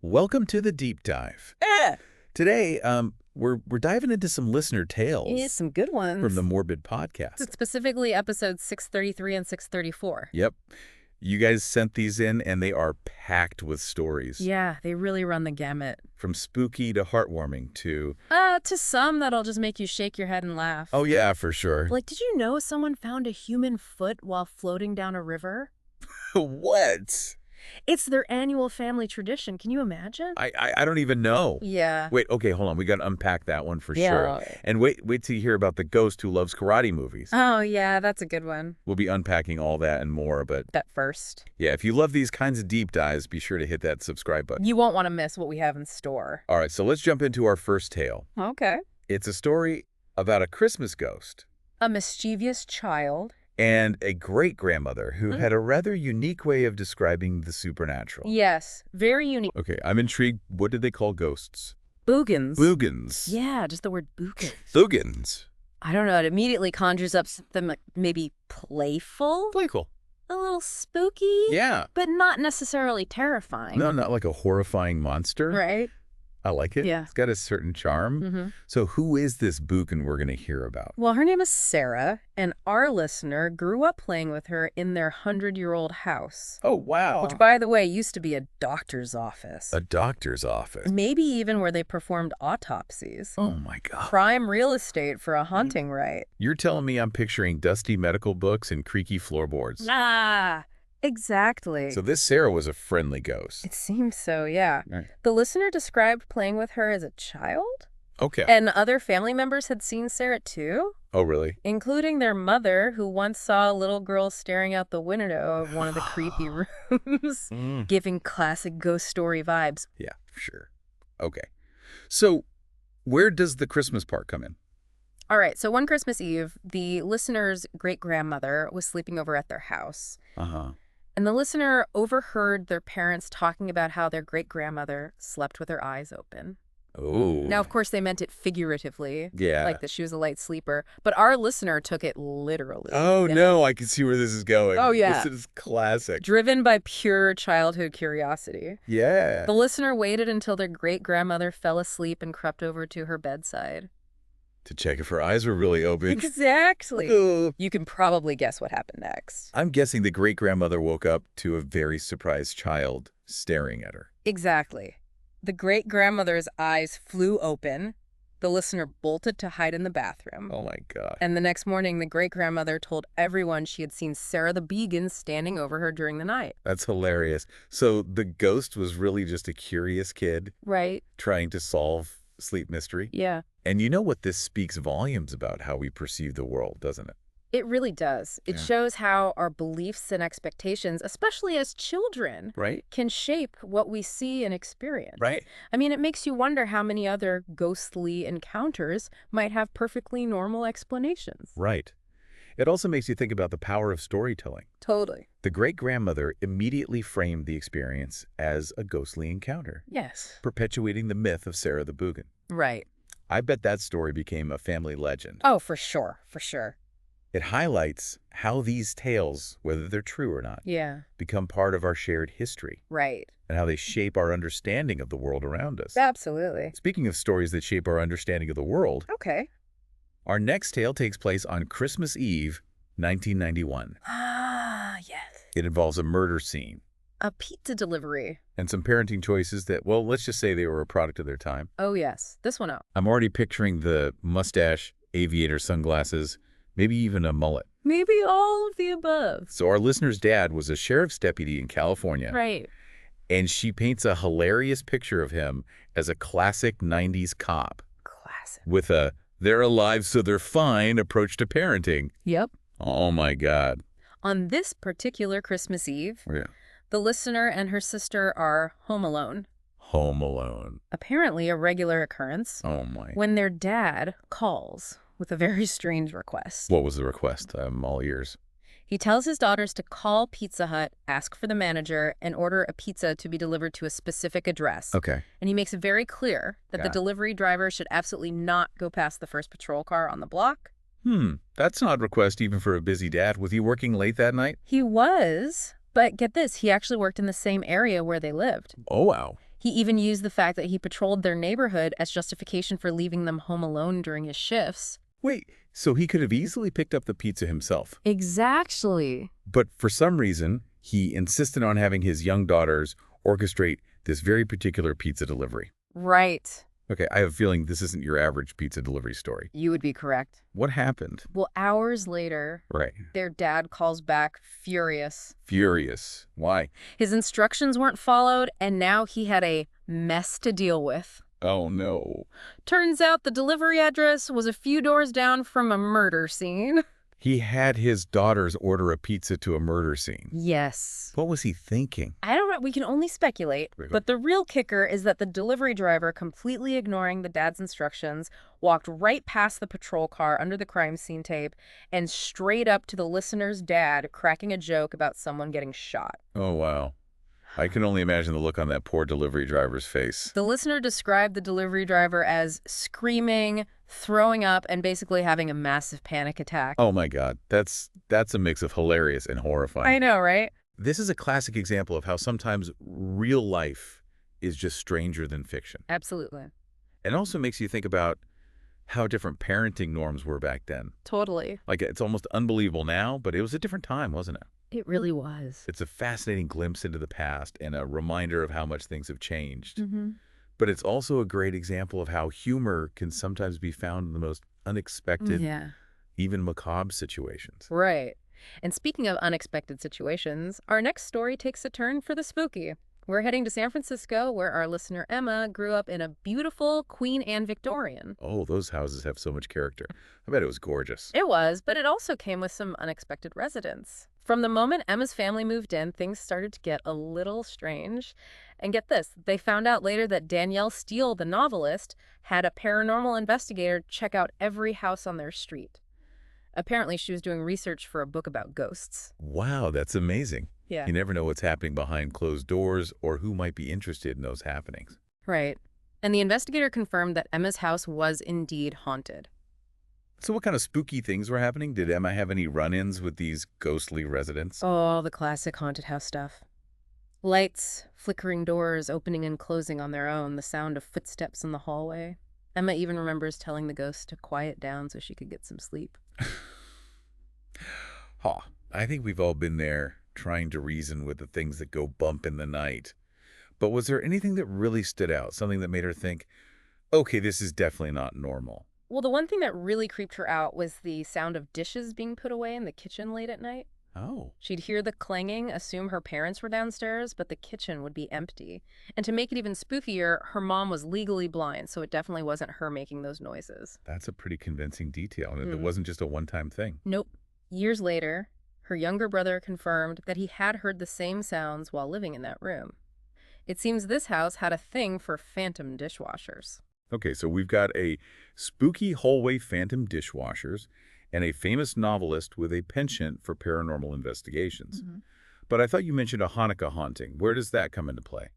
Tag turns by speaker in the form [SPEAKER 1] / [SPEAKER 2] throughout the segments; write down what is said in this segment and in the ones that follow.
[SPEAKER 1] Welcome to the deep dive. Today, we're diving into some listener tales.
[SPEAKER 2] Yeah, some good ones.
[SPEAKER 1] From the Morbid podcast.
[SPEAKER 2] Specifically episodes 633 and 634.
[SPEAKER 1] Yep. You guys sent these in, and they are packed with stories.
[SPEAKER 2] Yeah, they really run the gamut.
[SPEAKER 1] From spooky to heartwarming to...
[SPEAKER 2] To some that'll just make you shake your head and laugh.
[SPEAKER 1] Oh, yeah, for sure.
[SPEAKER 2] Like, did you know someone found a human foot while floating down a river?
[SPEAKER 1] What?
[SPEAKER 2] It's their annual family tradition. Can you imagine?
[SPEAKER 1] I don't even know.
[SPEAKER 2] Yeah.
[SPEAKER 1] Wait, okay, hold on. We got to unpack that one for
[SPEAKER 2] Yeah.
[SPEAKER 1] sure. And wait till you hear about the ghost who loves karate movies.
[SPEAKER 2] Oh, yeah, that's a good one.
[SPEAKER 1] We'll be unpacking all that and more, but...
[SPEAKER 2] That first.
[SPEAKER 1] Yeah, if you love these kinds of deep dives, be sure to hit that subscribe button.
[SPEAKER 2] You won't want to miss what we have in store.
[SPEAKER 1] All right, so let's jump into our first tale.
[SPEAKER 2] Okay.
[SPEAKER 1] It's a story about a Christmas ghost.
[SPEAKER 2] A mischievous child.
[SPEAKER 1] And a great-grandmother who had a rather unique way of describing the supernatural.
[SPEAKER 2] Yes, very unique.
[SPEAKER 1] Okay, I'm intrigued. What did they call ghosts?
[SPEAKER 2] Boogans.
[SPEAKER 1] Boogans.
[SPEAKER 2] Yeah, just the word boogans.
[SPEAKER 1] Boogans.
[SPEAKER 2] I don't know. It immediately conjures up something like maybe playful,
[SPEAKER 1] Playful.
[SPEAKER 2] a little spooky,
[SPEAKER 1] Yeah.
[SPEAKER 2] but not necessarily terrifying.
[SPEAKER 1] No, not like a horrifying monster.
[SPEAKER 2] Right?
[SPEAKER 1] I like it.
[SPEAKER 2] Yeah.
[SPEAKER 1] It's got a certain charm.
[SPEAKER 2] Mm-hmm.
[SPEAKER 1] So who is this Boogan we're going to hear about?
[SPEAKER 2] Well, her name is Sarah, and our listener grew up playing with her in their 100-year-old house.
[SPEAKER 1] Oh, wow.
[SPEAKER 2] Which, by the way, used to be a doctor's office.
[SPEAKER 1] A doctor's office.
[SPEAKER 2] Maybe even where they performed autopsies.
[SPEAKER 1] Oh, my God.
[SPEAKER 2] Prime real estate for a haunting right.
[SPEAKER 1] You're telling me I'm picturing dusty medical books and creaky floorboards.
[SPEAKER 2] Ah, exactly.
[SPEAKER 1] So this Sarah was a friendly ghost.
[SPEAKER 2] It seems so, yeah.
[SPEAKER 1] Right.
[SPEAKER 2] The listener described playing with her as a child.
[SPEAKER 1] Okay.
[SPEAKER 2] And other family members had seen Sarah too,
[SPEAKER 1] Oh, really?
[SPEAKER 2] including their mother, who once saw a little girl staring out the window of one of the creepy rooms, giving classic ghost story vibes.
[SPEAKER 1] Yeah, for sure. Okay. So where does the Christmas part come in?
[SPEAKER 2] All right, so one Christmas Eve, the listener's great-grandmother was sleeping over at their house.
[SPEAKER 1] Uh-huh.
[SPEAKER 2] And the listener overheard their parents talking about how their great-grandmother slept with her eyes open.
[SPEAKER 1] Oh.
[SPEAKER 2] Now, of course, they meant it figuratively.
[SPEAKER 1] Yeah.
[SPEAKER 2] Like that she was a light sleeper. But our listener took it literally.
[SPEAKER 1] Oh, no, I can see where this is going.
[SPEAKER 2] Oh, yeah.
[SPEAKER 1] This is classic.
[SPEAKER 2] Driven by pure childhood curiosity.
[SPEAKER 1] Yeah.
[SPEAKER 2] The listener waited until their great-grandmother fell asleep and crept over to her bedside.
[SPEAKER 1] To check if her eyes were really open.
[SPEAKER 2] Exactly.
[SPEAKER 1] Ugh.
[SPEAKER 2] You can probably guess what happened next.
[SPEAKER 1] I'm guessing the great-grandmother woke up to a very surprised child staring at her.
[SPEAKER 2] Exactly. The great-grandmother's eyes flew open. The listener bolted to hide in the bathroom.
[SPEAKER 1] Oh, my God.
[SPEAKER 2] And the next morning, the great-grandmother told everyone she had seen Sarah the Began standing over her during the night.
[SPEAKER 1] That's hilarious. So the ghost was really just a curious kid
[SPEAKER 2] Right?
[SPEAKER 1] trying to solve sleep mystery.
[SPEAKER 2] Yeah.
[SPEAKER 1] And you know what? This speaks volumes about how we perceive the world, doesn't it?
[SPEAKER 2] It really does. It
[SPEAKER 1] Yeah.
[SPEAKER 2] shows how our beliefs and expectations, especially as children,
[SPEAKER 1] Right?
[SPEAKER 2] can shape what we see and experience.
[SPEAKER 1] Right.
[SPEAKER 2] I mean, it makes you wonder how many other ghostly encounters might have perfectly normal explanations.
[SPEAKER 1] Right. It also makes you think about the power of storytelling.
[SPEAKER 2] Totally.
[SPEAKER 1] The great-grandmother immediately framed the experience as a ghostly encounter,
[SPEAKER 2] Yes.
[SPEAKER 1] perpetuating the myth of Sarah the Boogan.
[SPEAKER 2] Right.
[SPEAKER 1] I bet that story became a family legend.
[SPEAKER 2] Oh, for sure. For sure.
[SPEAKER 1] It highlights how these tales, whether they're true or not,
[SPEAKER 2] Yeah.
[SPEAKER 1] become part of our shared history
[SPEAKER 2] Right.
[SPEAKER 1] and how they shape our understanding of the world around us.
[SPEAKER 2] Absolutely.
[SPEAKER 1] Speaking of stories that shape our understanding of the world,
[SPEAKER 2] Okay.
[SPEAKER 1] our next tale takes place on Christmas Eve, 1991.
[SPEAKER 2] Ah, yes.
[SPEAKER 1] It involves a murder scene
[SPEAKER 2] A pizza delivery.
[SPEAKER 1] and some parenting choices that, well, let's just say they were a product of their time.
[SPEAKER 2] Oh, yes. This one out.
[SPEAKER 1] I'm already picturing the mustache, aviator sunglasses, maybe even a mullet.
[SPEAKER 2] Maybe all of the above.
[SPEAKER 1] So our listener's dad was a sheriff's deputy in California.
[SPEAKER 2] Right.
[SPEAKER 1] And she paints a hilarious picture of him as a classic 90s cop
[SPEAKER 2] Classic.
[SPEAKER 1] with a "they're alive so they're fine" approach to parenting.
[SPEAKER 2] Yep.
[SPEAKER 1] Oh, my God.
[SPEAKER 2] On this particular Christmas Eve,
[SPEAKER 1] Yeah.
[SPEAKER 2] the listener and her sister are home alone.
[SPEAKER 1] Home alone.
[SPEAKER 2] Apparently a regular occurrence
[SPEAKER 1] Oh, my.
[SPEAKER 2] when their dad calls with a very strange request.
[SPEAKER 1] What was the request? I'm all ears.
[SPEAKER 2] He tells his daughters to call Pizza Hut, ask for the manager, and order a pizza to be delivered to a specific address.
[SPEAKER 1] Okay.
[SPEAKER 2] And he makes it very clear that the
[SPEAKER 1] Yeah.
[SPEAKER 2] delivery driver should absolutely not go past the first patrol car on the block.
[SPEAKER 1] That's an odd request even for a busy dad. Was he working late that night?
[SPEAKER 2] He was, but get this, he actually worked in the same area where they lived.
[SPEAKER 1] Oh, wow.
[SPEAKER 2] He even used the fact that he patrolled their neighborhood as justification for leaving them home alone during his shifts.
[SPEAKER 1] Wait, so he could have easily picked up the pizza himself.
[SPEAKER 2] Exactly.
[SPEAKER 1] But for some reason, he insisted on having his young daughters orchestrate this very particular pizza delivery.
[SPEAKER 2] Right.
[SPEAKER 1] Okay, I have a feeling this isn't your average pizza delivery story.
[SPEAKER 2] You would be correct.
[SPEAKER 1] What happened?
[SPEAKER 2] Well, hours later,
[SPEAKER 1] Right.
[SPEAKER 2] their dad calls back furious.
[SPEAKER 1] Furious. Why?
[SPEAKER 2] His instructions weren't followed, and now he had a mess to deal with.
[SPEAKER 1] Oh, no.
[SPEAKER 2] Turns out the delivery address was a few doors down from a murder scene.
[SPEAKER 1] He had his daughters order a pizza to a murder scene.
[SPEAKER 2] Yes.
[SPEAKER 1] What was he thinking?
[SPEAKER 2] I don't know. We can only speculate. But the real kicker is that the delivery driver, completely ignoring the dad's instructions, walked right past the patrol car under the crime scene tape and straight up to the listener's dad, cracking a joke about someone getting shot.
[SPEAKER 1] Oh, wow. I can only imagine the look on that poor delivery driver's face.
[SPEAKER 2] The listener described the delivery driver as screaming, throwing up, and basically having a massive panic attack.
[SPEAKER 1] Oh, my God. That's a mix of hilarious and horrifying.
[SPEAKER 2] I know, right?
[SPEAKER 1] This is a classic example of how sometimes real life is just stranger than fiction.
[SPEAKER 2] Absolutely.
[SPEAKER 1] It also makes you think about how different parenting norms were back then.
[SPEAKER 2] Totally.
[SPEAKER 1] Like, it's almost unbelievable now, but it was a different time, wasn't it?
[SPEAKER 2] It really was.
[SPEAKER 1] It's a fascinating glimpse into the past and a reminder of how much things have changed.
[SPEAKER 2] Mm-hmm.
[SPEAKER 1] But it's also a great example of how humor can sometimes be found in the most unexpected, even macabre situations.
[SPEAKER 2] Right. And speaking of unexpected situations, our next story takes a turn for the spooky. We're heading to San Francisco, where our listener Emma grew up in a beautiful Queen Anne Victorian.
[SPEAKER 1] Oh, those houses have so much character. I bet it was gorgeous.
[SPEAKER 2] It was, but it also came with some unexpected residents. From the moment Emma's family moved in, things started to get a little strange. And get this, they found out later that Danielle Steele, the novelist, had a paranormal investigator check out every house on their street. Apparently, she was doing research for a book about ghosts.
[SPEAKER 1] Wow, that's amazing.
[SPEAKER 2] Yeah.
[SPEAKER 1] You never know what's happening behind closed doors or who might be interested in those happenings.
[SPEAKER 2] Right. And the investigator confirmed that Emma's house was indeed haunted.
[SPEAKER 1] So what kind of spooky things were happening? Did Emma have any run-ins with these ghostly residents?
[SPEAKER 2] Oh, the classic haunted house stuff. Lights, flickering doors opening and closing on their own, the sound of footsteps in the hallway. Emma even remembers telling the ghost to quiet down so she could get some sleep.
[SPEAKER 1] I think we've all been there, trying to reason with the things that go bump in the night. But was there anything that really stood out, something that made her think, okay, this is definitely not normal?
[SPEAKER 2] Well, the one thing that really creeped her out was the sound of dishes being put away in the kitchen late at night.
[SPEAKER 1] Oh.
[SPEAKER 2] She'd hear the clanging, assume her parents were downstairs, but the kitchen would be empty. And to make it even spookier, her mom was legally blind, so it definitely wasn't her making those noises.
[SPEAKER 1] That's a pretty convincing detail, and it wasn't just a one-time thing.
[SPEAKER 2] Nope. Years later, her younger brother confirmed that he had heard the same sounds while living in that room. It seems this house had a thing for phantom dishwashers.
[SPEAKER 1] Okay, so we've got a spooky hallway phantom dishwashers and a famous novelist with a penchant for paranormal investigations. But I thought you mentioned a Hanukkah haunting. Where does that come into play?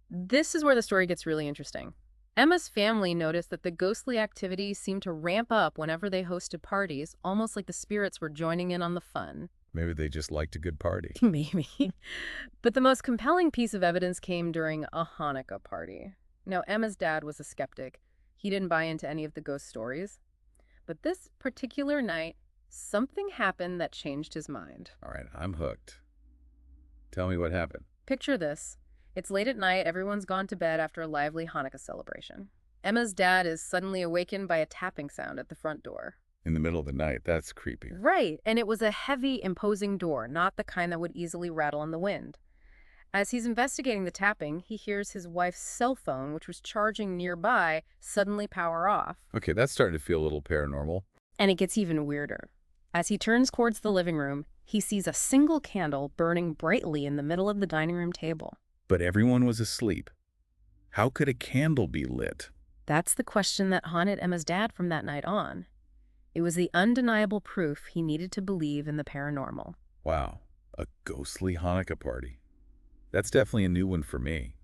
[SPEAKER 2] This is where the story gets really interesting. Emma's family noticed that the ghostly activity seemed to ramp up whenever they hosted parties, almost like the spirits were joining in on the fun.
[SPEAKER 1] Maybe they just liked a good party.
[SPEAKER 2] Maybe. But the most compelling piece of evidence came during a Hanukkah party. Now, Emma's dad was a skeptic. He didn't buy into any of the ghost stories. But this particular night, something happened that changed his mind.
[SPEAKER 1] All right, I'm hooked. Tell me what happened.
[SPEAKER 2] Picture this. It's late at night, everyone's gone to bed after a lively Hanukkah celebration. Emma's dad is suddenly awakened by a tapping sound at the front door.
[SPEAKER 1] In the middle of the night, that's creepy.
[SPEAKER 2] Right, and it was a heavy, imposing door, not the kind that would easily rattle in the wind. As he's investigating the tapping, he hears his wife's cell phone, which was charging nearby, suddenly power off.
[SPEAKER 1] Okay, that's starting to feel a little paranormal.
[SPEAKER 2] And it gets even weirder. As he turns towards the living room, he sees a single candle burning brightly in the middle of the dining room table.
[SPEAKER 1] But everyone was asleep. How could a candle be lit?
[SPEAKER 2] That's the question that haunted Emma's dad from that night on. It was the undeniable proof he needed to believe in the paranormal.
[SPEAKER 1] Wow, a ghostly Hanukkah party. That's definitely a new one for me.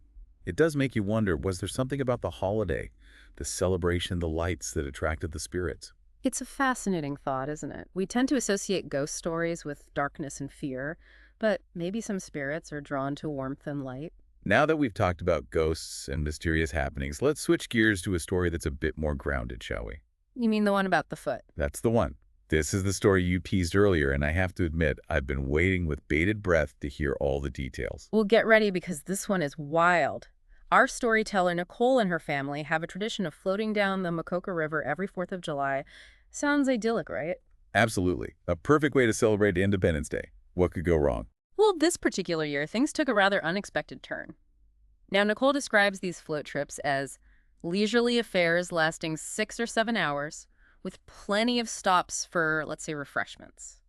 [SPEAKER 1] It does make you wonder, was there something about the holiday, the celebration, the lights that attracted the spirits?
[SPEAKER 2] It's a fascinating thought, isn't it? We tend to associate ghost stories with darkness and fear, but maybe some spirits are drawn to warmth and light.
[SPEAKER 1] Now that we've talked about ghosts and mysterious happenings, let's switch gears to a story that's a bit more grounded, shall we?
[SPEAKER 2] You mean the one about the foot?
[SPEAKER 1] That's the one. This is the story you teased earlier, and I have to admit, I've been waiting with bated breath to hear all the details.
[SPEAKER 2] Well, get ready because this one is wild. Our storyteller, Nicole, and her family have a tradition of floating down the Macoca River every 4th of July. Sounds idyllic, right?
[SPEAKER 1] Absolutely. A perfect way to celebrate Independence Day. What could go wrong?
[SPEAKER 2] Well, this particular year, things took a rather unexpected turn. Now, Nicole describes these float trips as leisurely affairs lasting 6 or 7 hours, with plenty of stops for, let's say, refreshments.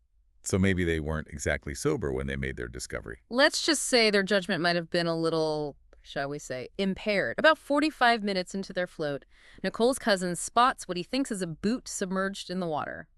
[SPEAKER 1] So maybe they weren't exactly sober when they made their discovery.
[SPEAKER 2] Let's just say their judgment might have been a little, shall we say, impaired. About 45 minutes into their float, Nicole's cousin spots what he thinks is a boot submerged in the water.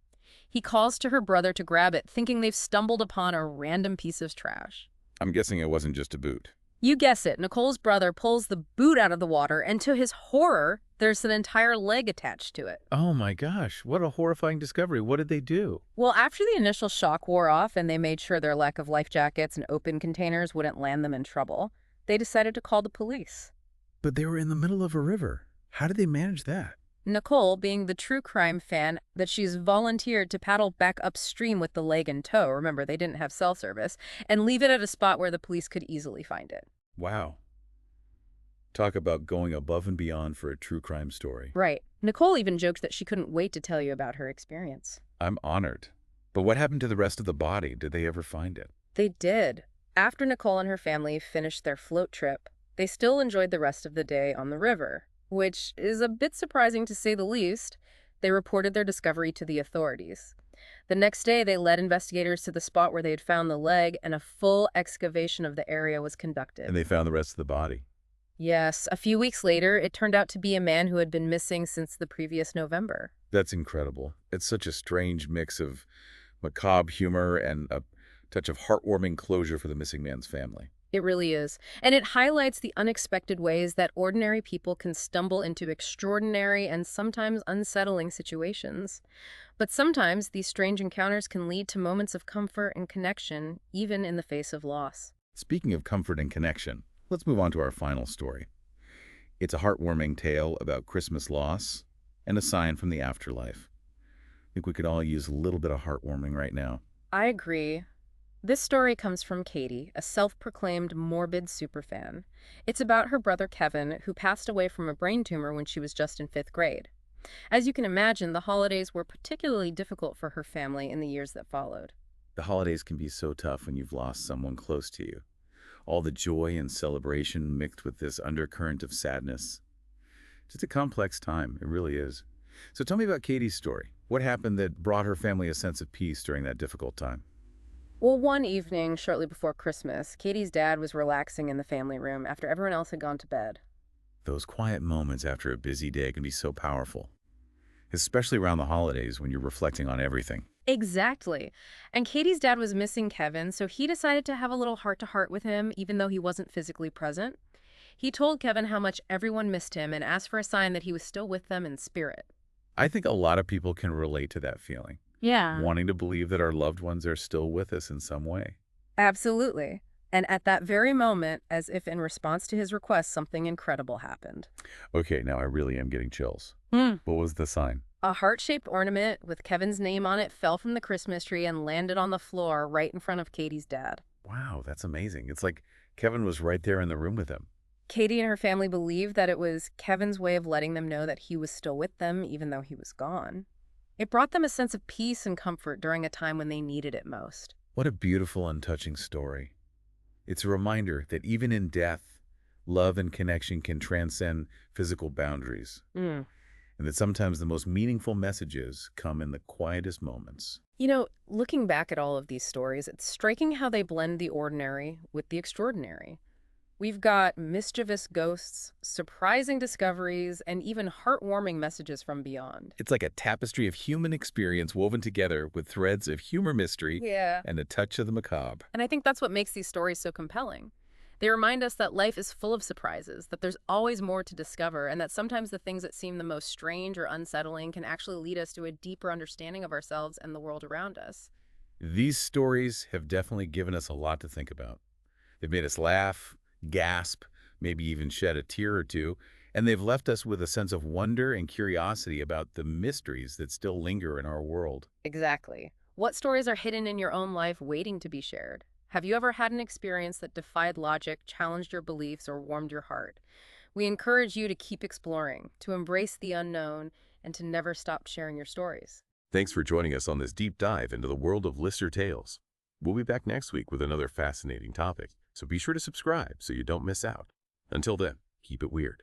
[SPEAKER 2] He calls to her brother to grab it, thinking they've stumbled upon a random piece of trash.
[SPEAKER 1] I'm guessing it wasn't just a boot.
[SPEAKER 2] You guess it, Nicole's brother pulls the boot out of the water, and to his horror, there's an entire leg attached to it.
[SPEAKER 1] Oh my gosh, what a horrifying discovery. What did they do?
[SPEAKER 2] Well, after the initial shock wore off and they made sure their lack of life jackets and open containers wouldn't land them in trouble, they decided to call the police.
[SPEAKER 1] But they were in the middle of a river. How did they manage that?
[SPEAKER 2] Nicole, being the true crime fan that she's volunteered to paddle back upstream with the leg in tow, remember they didn't have cell service, and leave it at a spot where the police could easily find it.
[SPEAKER 1] Wow. Talk about going above and beyond for a true crime story.
[SPEAKER 2] Right. Nicole even joked that she couldn't wait to tell you about her experience.
[SPEAKER 1] I'm honored. But what happened to the rest of the body? Did they ever find it?
[SPEAKER 2] They did. After Nicole and her family finished their float trip, they still enjoyed the rest of the day on the river, which is a bit surprising to say the least. They reported their discovery to the authorities. The next day, they led investigators to the spot where they had found the leg, and a full excavation of the area was conducted.
[SPEAKER 1] And they found the rest of the body.
[SPEAKER 2] Yes, a few weeks later, it turned out to be a man who had been missing since the previous November.
[SPEAKER 1] That's incredible. It's such a strange mix of macabre humor and a touch of heartwarming closure for the missing man's family.
[SPEAKER 2] It really is. And it highlights the unexpected ways that ordinary people can stumble into extraordinary and sometimes unsettling situations. But sometimes these strange encounters can lead to moments of comfort and connection, even in the face of loss.
[SPEAKER 1] Speaking of comfort and connection, let's move on to our final story. It's a heartwarming tale about Christmas loss and a sign from the afterlife. I think we could all use a little bit of heartwarming right now.
[SPEAKER 2] I agree. This story comes from Katie, a self-proclaimed Morbid superfan. It's about her brother Kevin, who passed away from a brain tumor when she was just in 5th grade. As you can imagine, the holidays were particularly difficult for her family in the years that followed.
[SPEAKER 1] The holidays can be so tough when you've lost someone close to you. All the joy and celebration mixed with this undercurrent of sadness. Just a complex time, it really is. So tell me about Katie's story. What happened that brought her family a sense of peace during that difficult time?
[SPEAKER 2] Well, one evening, shortly before Christmas, Katie's dad was relaxing in the family room after everyone else had gone to bed.
[SPEAKER 1] Those quiet moments after a busy day can be so powerful, especially around the holidays when you're reflecting on everything.
[SPEAKER 2] Exactly. And Katie's dad was missing Kevin, so he decided to have a little heart-to-heart with him, even though he wasn't physically present. He told Kevin how much everyone missed him and asked for a sign that he was still with them in spirit.
[SPEAKER 1] I think a lot of people can relate to that feeling,
[SPEAKER 2] Yeah.
[SPEAKER 1] wanting to believe that our loved ones are still with us in some way.
[SPEAKER 2] Absolutely. And at that very moment, as if in response to his request, something incredible happened.
[SPEAKER 1] Okay, now I really am getting chills.
[SPEAKER 2] Hmm.
[SPEAKER 1] What was the sign?
[SPEAKER 2] A heart-shaped ornament with Kevin's name on it fell from the Christmas tree and landed on the floor right in front of Katie's dad.
[SPEAKER 1] Wow, that's amazing. It's like Kevin was right there in the room with him.
[SPEAKER 2] Katie and her family believed that it was Kevin's way of letting them know that he was still with them, even though he was gone. It brought them a sense of peace and comfort during a time when they needed it most.
[SPEAKER 1] What a beautiful and touching story. It's a reminder that even in death, love and connection can transcend physical boundaries,
[SPEAKER 2] Mm.
[SPEAKER 1] and that sometimes the most meaningful messages come in the quietest moments.
[SPEAKER 2] You know, looking back at all of these stories, it's striking how they blend the ordinary with the extraordinary. We've got mischievous ghosts, surprising discoveries, and even heartwarming messages from beyond.
[SPEAKER 1] It's like a tapestry of human experience woven together with threads of humor, mystery,
[SPEAKER 2] Yeah.
[SPEAKER 1] and a touch of the macabre.
[SPEAKER 2] And I think that's what makes these stories so compelling. They remind us that life is full of surprises, that there's always more to discover, and that sometimes the things that seem the most strange or unsettling can actually lead us to a deeper understanding of ourselves and the world around us.
[SPEAKER 1] These stories have definitely given us a lot to think about. They've made us laugh, gasp, maybe even shed a tear or two, and they've left us with a sense of wonder and curiosity about the mysteries that still linger in our world.
[SPEAKER 2] Exactly. What stories are hidden in your own life waiting to be shared? Have you ever had an experience that defied logic, challenged your beliefs, or warmed your heart? We encourage you to keep exploring, to embrace the unknown, and to never stop sharing your stories.
[SPEAKER 3] Thanks for joining us on this deep dive into the world of Lister Tales. We'll be back next week with another fascinating topic, so be sure to subscribe so you don't miss out. Until then, keep it weird.